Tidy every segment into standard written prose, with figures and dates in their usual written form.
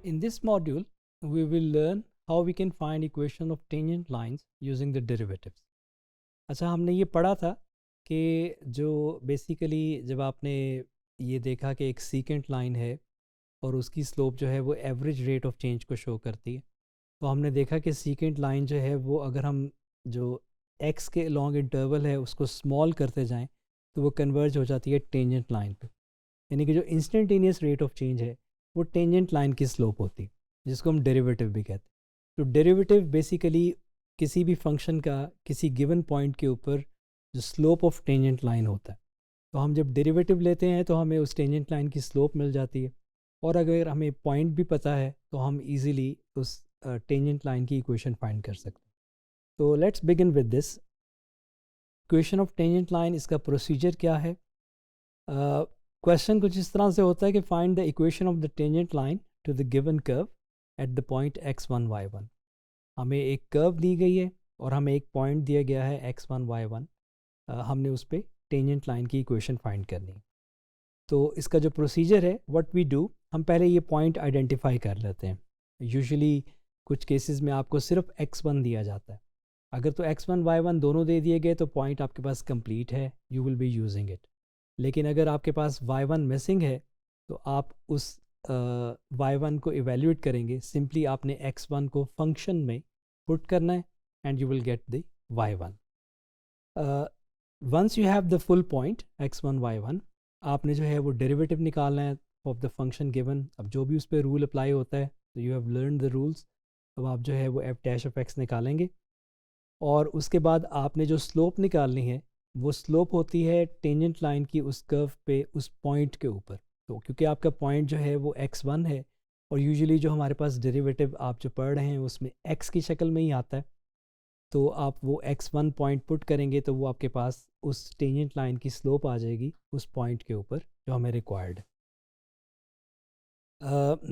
In this module, we will learn how we can find equation of tangent lines using the derivatives. अच्छा, हमने ये पढ़ा था कि जो बेसिकली जब आपने ये देखा कि एक सीकेंट लाइन है और उसकी स्लोप जो है वो एवरेज रेट ऑफ चेंज को शो करती है, तो हमने देखा कि सीकेंट लाइन जो है वो अगर हम जो एक्स के लॉन्ग इंटरवल है उसको स्मॉल करते जाएं तो वो कन्वर्ज हो जाती है टेंजेंट लाइन पे। यानी कि जो इंस्टेंटेनियस रेट ऑफ चेंज है वो टेंजेंट लाइन की स्लोप होती है, जिसको हम डेरिवेटिव भी कहते हैं। तो डेरिवेटिव बेसिकली किसी भी फंक्शन का किसी गिवन पॉइंट के ऊपर जो स्लोप ऑफ टेंजेंट लाइन होता है, तो हम जब डेरिवेटिव लेते हैं तो हमें उस टेंजेंट लाइन की स्लोप मिल जाती है, और अगर हमें पॉइंट भी पता है तो हम इजीली उस टेंजेंट लाइन की इक्वेशन फाइंड कर सकते हैं। तो let's begin with this equation of tangent line. इसका प्रोसीजर क्या है? क्वेश्चन कुछ इस तरह से होता है कि find the equation of the tangent line to the given curve at the point x1 y1। हमें एक कर्व दी गई है और हमें एक पॉइंट दिया गया है x1 y1। हमने उस पर टेंजेंट लाइन की इक्वेशन फाइंड करनी है। तो इसका जो प्रोसीजर है, व्हाट वी डू, हम पहले ये पॉइंट आइडेंटिफाई कर लेते हैं। यूजुअली कुछ केसेस में आपको सिर्फ x1 दिया जाता है। अगर तो x1 y1 दोनों दे दिए गए तो पॉइंट आपके पास कंप्लीट है, you will be using it. लेकिन अगर आपके पास y1 मिसिंग है तो आप उस y1 को इवेल्यूएट करेंगे। सिंपली आपने x1 को फंक्शन में पुट करना है and you will get the y1। Once you have the full point x1 y1, आपने जो है वो डेरिवेटिव निकालना है ऑफ द फंक्शन गिवन। अब जो भी उस पर रूल अप्लाई होता है, तो you have learn the rules. अब आप जो है वो f डैश ऑफ x निकालेंगे और उसके बाद आपने जो स्लोप निकालनी है वो स्लोप होती है टेंजेंट लाइन की उस कर्व पे उस पॉइंट के ऊपर। तो क्योंकि आपका पॉइंट जो है वो x1 है और यूजुअली जो हमारे पास डेरिवेटिव आप जो पढ़ रहे हैं उसमें x की शक्ल में ही आता है, तो आप वो x1 पॉइंट पुट करेंगे तो वो आपके पास उस टेंजेंट लाइन की स्लोप आ जाएगी उस पॉइंट के ऊपर जो हमें रिक्वायर्ड है।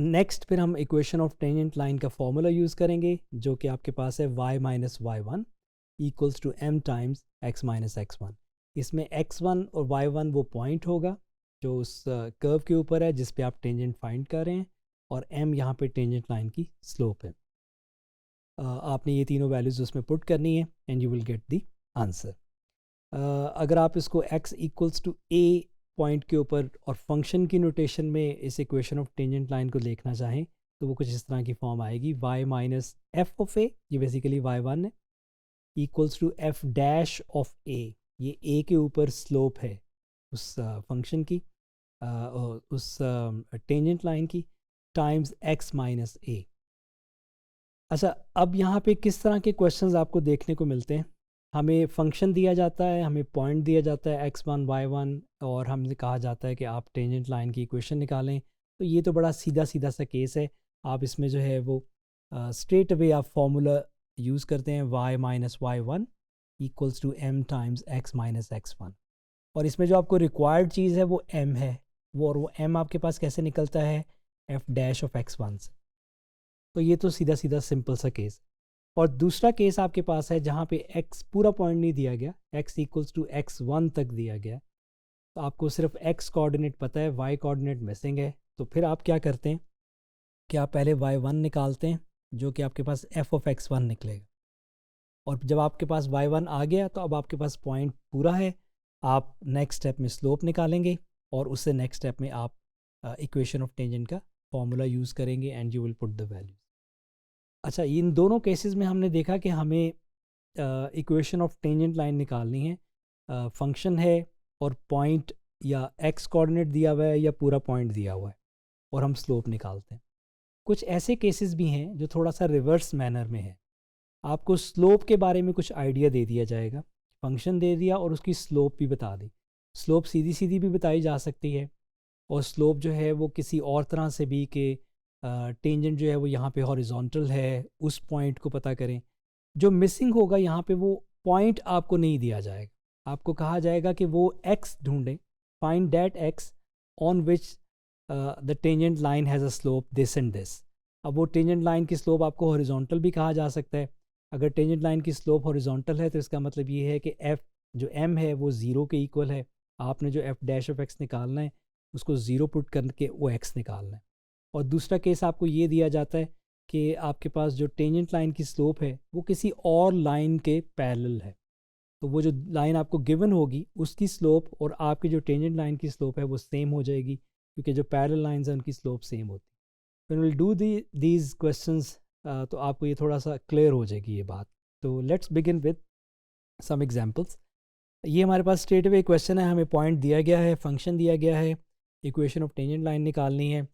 नेक्स्ट फिर हम इक्वेशन ऑफ टेंजेंट लाइन का फॉर्मूला यूज़ करेंगे जो कि आपके पास है y minus y1 equals to m times x minus x1। इसमें x1 और y1 वो पॉइंट होगा जो उस कर्व के ऊपर है जिस पे आप टेंजेंट फाइंड कर रहे हैं, और m यहाँ पे टेंजेंट लाइन की स्लोप है। आपने ये तीनों वैल्यूज़ उसमें पुट करनी है and you will get the answer. अगर आप इसको x equals to a point के ऊपर और फंक्शन की नोटेशन में इस इक्वेशन ऑफ टेंजेंट लाइन को देखना चाहें तो वो कुछ इस तरह की फॉर्म आएगी, y minus F of A, ये बेसिकली y1 है, equals to F dash of A, ये a के ऊपर स्लोप है उस फंक्शन की, उस टेंजेंट लाइन की, टाइम्स x माइनस ए। अच्छा, अब यहाँ पे किस तरह के क्वेश्चंस आपको देखने को मिलते हैं? हमें फंक्शन दिया जाता है, हमें पॉइंट दिया जाता है x1 y1, और हमसे कहा जाता है कि आप टेंजेंट लाइन की इक्वेशन निकालें। तो ये तो बड़ा सीधा सीधा सा केस है। आप इसमें जो है वो स्ट्रेट अवे आप फॉर्मूला यूज़ करते हैं, y minus y1 equals to m times x minus x1, और इसमें जो आपको रिक्वायर्ड चीज़ है वो m है, वो m आपके पास कैसे निकलता है, f डैश ऑफ x1 से। तो ये तो सीधा सीधा सिंपल सा केस। और दूसरा केस आपके पास है जहाँ पे x पूरा पॉइंट नहीं दिया गया, x इक्वल्स टू x1 तक दिया गया, तो आपको सिर्फ x कोऑर्डिनेट पता है, y कोऑर्डिनेट मिसिंग है। तो फिर आप क्या करते हैं कि आप पहले y1 निकालते हैं जो कि आपके पास f ऑफ x1 निकलेगा, और जब आपके पास y1 आ गया तो अब आपके पास पॉइंट पूरा है। आप नेक्स्ट स्टेप में स्लोप निकालेंगे और उससे नेक्स्ट स्टेप में आप इक्वेशन ऑफ टेंजेंट का फॉर्मूला यूज़ करेंगे and you will put the values. अच्छा, इन दोनों केसेस में हमने देखा कि हमें इक्वेशन ऑफ टेंजेंट लाइन निकालनी है, फंक्शन है और पॉइंट या x कोऑर्डिनेट दिया हुआ है या पूरा पॉइंट दिया हुआ है, और हम स्लोप निकालते हैं। कुछ ऐसे केसेस भी हैं जो थोड़ा सा रिवर्स मैनर में है। आपको स्लोप के बारे में कुछ आइडिया दे दिया जाएगा, फंक्शन दे दिया और उसकी स्लोप भी बता दी। स्लोप सीधी सीधी भी बताई जा सकती है, और स्लोप जो है वो किसी और तरह से भी कि टेंजेंट जो है वो यहाँ पे हॉरिजॉन्टल है, उस पॉइंट को पता करें। जो मिसिंग होगा यहाँ पे वो पॉइंट आपको नहीं दिया जाएगा, आपको कहा जाएगा कि वो x ढूंढें, find that x on which the tangent line has a slope this and this. अब वो टेंजेंट लाइन की स्लोप आपको हॉरिजॉन्टल भी कहा जा सकता है। अगर टेंजेंट लाइन की स्लोप हॉरिजॉन्टल है तो इसका मतलब ये है कि f जो m है वो 0 के इक्वल है। आपने जो f डैश ऑफ x निकालना है उसको 0 पुट करके वो x निकालना है। और दूसरा केस आपको ये दिया जाता है कि आपके पास जो टेंजेंट लाइन की स्लोप है वो किसी और लाइन के पैरेलल है। तो वो जो लाइन आपको गिवन होगी उसकी स्लोप और आपकी जो टेंजेंट लाइन की स्लोप है वो सेम हो जाएगी, क्योंकि जो पैरेलल लाइंस हैं उनकी स्लोप सेम होती है। When will do these questions तो आपको ये थोड़ा सा क्लियर हो जाएगी ये बात। तो let's begin with some examples. ये हमारे पास स्ट्रेट अवे क्वेश्चन है, हमें पॉइंट दिया गया है, फंक्शन दिया गया है, इक्वेशन ऑफ टेंजेंट लाइन निकालनी है।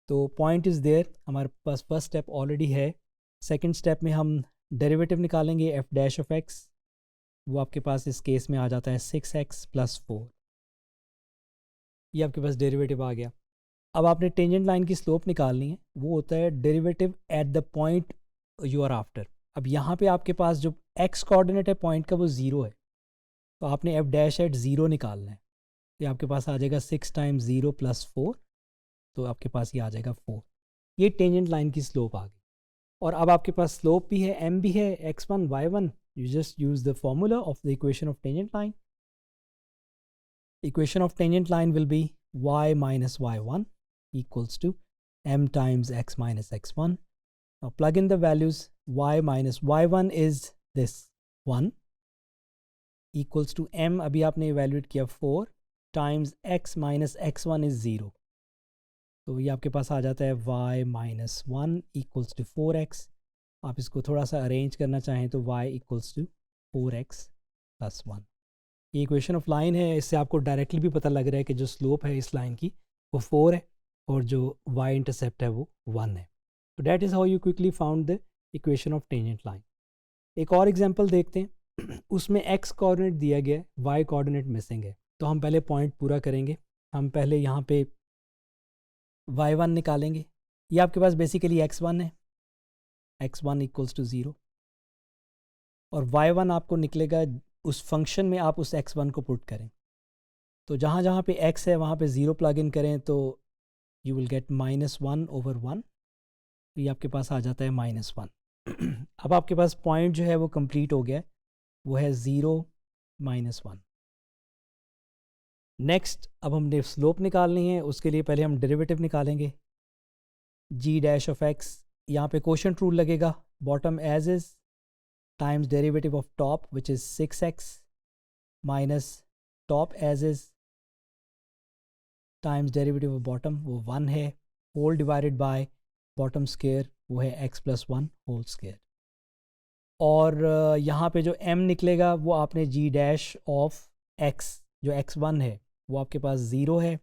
तो पॉइंट इज़ देयर, हमारे पास फर्स्ट स्टेप ऑलरेडी है। सेकंड स्टेप में हम डेरिवेटिव निकालेंगे एफ डैश ऑफ एक्स, वो आपके पास इस केस में आ जाता है 6x + 4। ये आपके पास डेरिवेटिव आ गया। अब आपने टेंजेंट लाइन की स्लोप निकालनी है, वो होता है derivative at the point you are after. अब यहाँ पे आपके पास जो x कोऑर्डिनेट है पॉइंट का वो 0 है, तो आपने एफ डैश एट 0 निकालना है। तो आपके पास आ जाएगा 6 × 0 + 4, तो आपके पास ये आ जाएगा 4। ये टेंजेंट लाइन की स्लोप आ गई। और अब आपके पास स्लोप भी है, m भी है, x1 y1। You just use the formula of the equation of tangent line. Equation of tangent line will be y minus y1 equals to m times x minus x1. Now plug in the values. Y minus y1 is this 1 equals to m, अभी आपने evaluate किया 4 times x minus x1 is 0. तो ये आपके पास आ जाता है y minus 1 equals to 4x. आप इसको थोड़ा सा अरेंज करना चाहें तो y इक्वल्स टू 4x + 1। ये इक्वेशन ऑफ लाइन है, इससे आपको डायरेक्टली भी पता लग रहा है कि जो स्लोप है इस लाइन की वो 4 है और जो y इंटरसेप्ट है वो 1 है। तो that is how you quickly found the equation of tangent line. एक और एग्जांपल देखते हैं, उसमें x कोऑर्डिनेट दिया गया है, y कोऑर्डिनेट मिसिंग है। तो हम पहले पॉइंट पूरा करेंगे। हम पहले यहाँ पे y1 निकालेंगे। ये आपके पास बेसिकली x1 है, x1 इक्वल्स टू 0, और y1 आपको निकलेगा उस फंक्शन में आप उस x1 को पुट करें। तो जहाँ जहाँ पे x है वहाँ पे 0 प्लग इन करें तो यू विल गेट -1/1। तो ये आपके पास आ जाता है -1। अब आपके पास पॉइंट जो है वो कंप्लीट हो गया है, वो है 0 -1। नेक्स्ट अब हमने स्लोप निकालनी है, उसके लिए पहले हम डेरिवेटिव निकालेंगे। g डैश ऑफ x, यहाँ पे कोशेंट रूल लगेगा, bottom as is times derivative of top which is 6x minus top as is times derivative of bottom, वो 1 है, whole divided by bottom square, वो है x + 1 होल स्क्वायर। और यहाँ पे जो m निकलेगा वो आपने g डैश ऑफ x, जो x1 है वो आपके पास 0 है,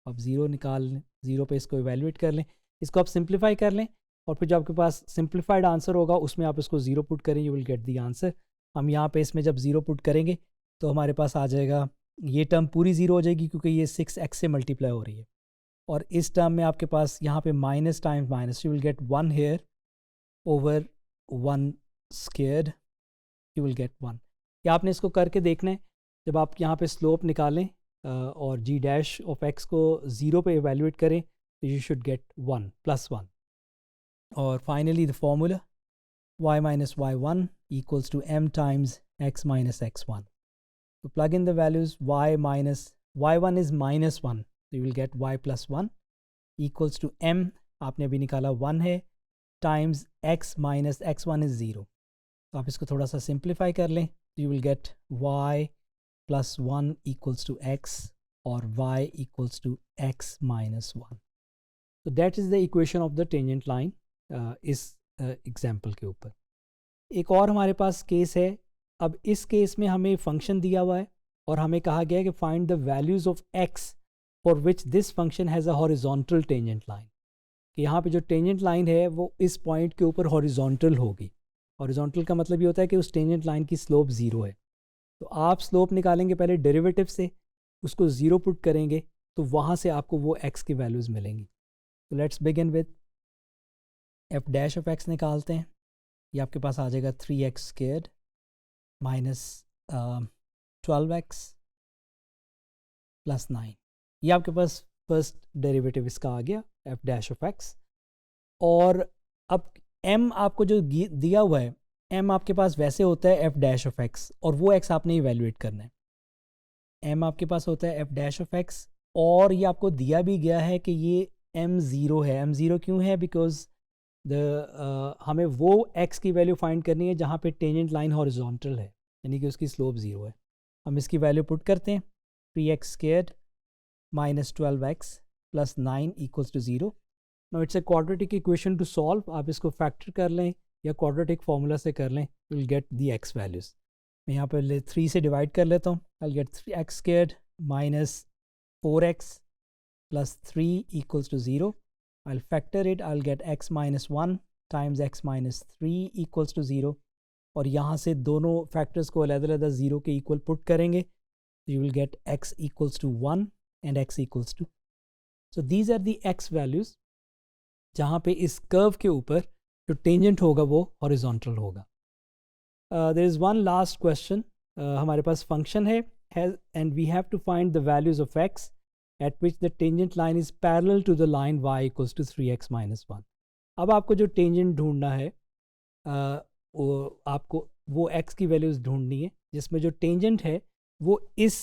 आप 0 निकाल लें, 0 पे इसको इवेल्युएट कर लें, इसको आप सिंप्लीफाई कर लें, और फिर जो आपके पास सिंप्लीफाइड आंसर होगा उसमें आप इसको 0 पुट करें, you will get the answer. हम यहाँ पे इसमें जब 0 पुट करेंगे तो हमारे पास आ जाएगा, ये टर्म पूरी 0 हो जाएगी क्योंकि ये 6x से मल्टीप्लाई हो रही है, और इस टर्म में आपके पास यहाँ पे minus times minus, you will get 1 here over 1 squared, you will get 1। या आपने इसको करके देखना है, जब आप यहाँ पे स्लोप निकालें और g डैश ऑफ x को 0 पे इवेल्युएट करें तो यू शुड गेट 1 + 1। और finally the formula y minus y1 equals to m times x minus x1. So plug in the values. y1 is -1, so you will get y + 1 equals to m, आपने अभी निकाला 1 है, times x minus x1 is 0. तो आप इसको थोड़ा सा simplify कर लें, तो you will get y + 1 equals to x और y equals to x minus 1. So that is the equation of the tangent line इस एग्जाम्पल के ऊपर। एक और हमारे पास केस है। अब इस केस में हमें फंक्शन दिया हुआ है और हमें कहा गया है कि find the values of x for which this function has a horizontal tangent line, कि यहाँ पे जो टेंजेंट लाइन है वो इस पॉइंट के ऊपर हॉरिजॉन्टल होगी। हॉरिजॉन्टल का मतलब ये होता है कि उस टेंजेंट लाइन की स्लोप 0 है। तो आप स्लोप निकालेंगे पहले डेरिवेटिव से, उसको 0 पुट करेंगे तो वहाँ से आपको वो x की वैल्यूज़ मिलेंगी। तो let's begin with F dash of x निकालते हैं। ये आपके पास आ जाएगा 3x स्क्वायर्ड माइनस 12x + 9। ये आपके पास फर्स्ट डेरिवेटिव इसका आ गया एफ डैश ऑफ x। और अब m आपको जो दिया हुआ है, m आपके पास वैसे होता है एफ डैश ऑफ x, और वो x आपने इवेल्युएट करना है। m आपके पास होता है एफ डैश ऑफ x, और ये आपको दिया भी गया है कि ये m0 है। m0 क्यों है? बिकॉज हमें वो x की वैल्यू फाइंड करनी है जहाँ पे टेंजेंट लाइन हॉरिजॉन्टल है, यानी कि उसकी स्लोप 0 है। हम इसकी वैल्यू पुट करते हैं, 3x squared minus 12x plus 9 equals to 0। Now it's a quadratic equation to solve. आप इसको फैक्टर कर लें या क्वाड्रेटिक फार्मूला से कर लें, you will get the x values. मैं यहाँ पर 3 से डिवाइड कर लेता हूँ। I get 3x squared minus 4x plus 3 equals to 0। I'll factor it, I'll get x minus 1 times x minus 3 equals to 0। और यहाँ से दोनों फैक्टर्स को अलग-अलग 0 के इक्वल पुट करेंगे, you will get x equals to 1 and x equals to। So these are the x values जहाँ पे इस कर्व के ऊपर जो टेंजेंट होगा वो हॉरिजॉन्टल होगा। There is one last question। हमारे पास फंक्शन है and we have to find the values of x at which the tangent line is parallel to the line y equals to 3x minus 1। अब आपको जो tangent ढूंढना है आपको वो x की वैल्यूज़ ढूंढनी है जिसमें जो टेंजेंट है वो इस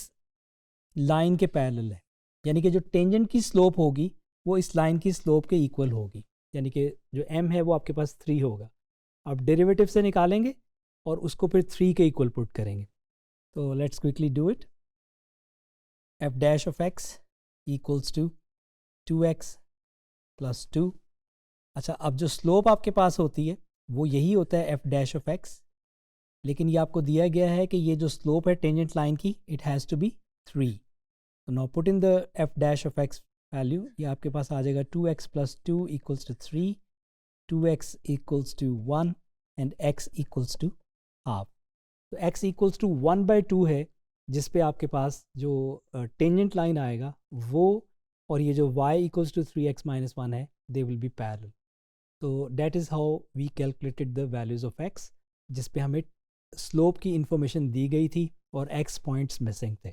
लाइन के पैरेलल है, यानी कि जो टेंजेंट की स्लोप होगी वो इस लाइन की स्लोप के इक्वल होगी, यानी कि जो m है वो आपके पास 3 होगा। आप डेरिवेटिव से निकालेंगे और उसको फिर 3 के इक्वल पुट करेंगे। तो let's quickly do it. f dash of x equals to 2x plus 2। अच्छा, अब जो स्लोप आपके पास होती है वो यही होता है f डैश ऑफ x, लेकिन ये आपको दिया गया है कि ये जो स्लोप है टेंजेंट लाइन की इट हैज़ टू बी 3। तो now put in the f dash of x value, ये आपके पास आ जाएगा 2x plus 2 equals to 3, 2x equals to 1 and x equals to half. तो x इक्वल्स टू 1/2 है जिस पे आपके पास जो टेंजेंट लाइन आएगा वो और ये जो y equals to 3x minus 1 है दे विल बी पैरेलल। तो that is how we calculated the values of x, जिस पे हमें स्लोप की इंफॉर्मेशन दी गई थी और x पॉइंट्स मिसिंग थे।